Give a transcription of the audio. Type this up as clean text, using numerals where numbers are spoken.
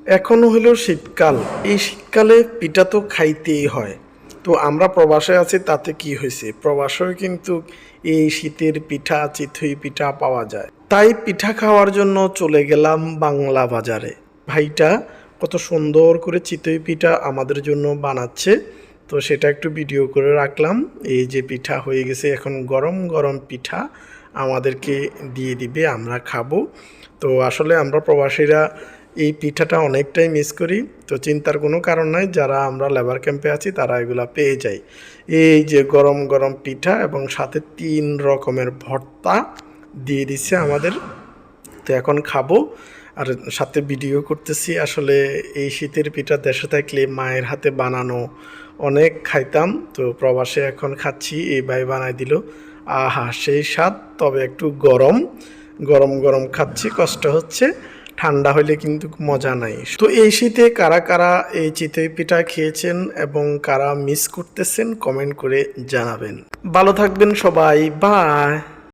এখনো হলো শীতকাল। এই শীতকালে পিঠা তো খাইতেই হয়। তো আমরা প্রবাসে আছি তাতে কি হয়েছে, প্রবাসেও কিন্তু এই শীতের পিঠা চিতই পিঠা পাওয়া যায়। তাই পিঠা খাওয়ার জন্য চলে গেলাম বাংলা বাজারে। ভাইটা কত সুন্দর করে চিতই পিঠা আমাদের জন্য বানাচ্ছে, তো সেটা একটু ভিডিও করে রাখলাম। এই যে পিঠা হয়ে গেছে, এখন গরম গরম পিঠা আমাদেরকে দিয়ে দিবে, আমরা খাবো। তো আসলে আমরা প্রবাসীরা এই পিঠাটা অনেকটাই মিস করি। তো চিন্তার কোনো কারণ নাই, যারা আমরা লেবার ক্যাম্পে আছি তারা এগুলা পেয়ে যাই। এই যে গরম গরম পিঠা এবং সাথে 3 রকমের ভর্তা দিয়ে দিচ্ছে আমাদের। তো এখন খাবো আর সাথে ভিডিও করতেছি। আসলে এই শীতের পিঠা দেশে থাকলে মায়ের হাতে বানানো অনেক খাইতাম, তো প্রবাসে এখন খাচ্ছি, এই ভাই বানাই দিল। আহা সেই স্বাদ, তবে একটু গরম গরম গরম খাচ্ছি, কষ্ট হচ্ছে। ঠান্ডা হলে কিন্তু মজা নাই। তো এই শীতে কারা কারা এই চিতই পিঠা খেয়েছেন এবং কারা মিস করতেছেন কমেন্ট করে জানাবেন। ভালো থাকবেন সবাই, বাই।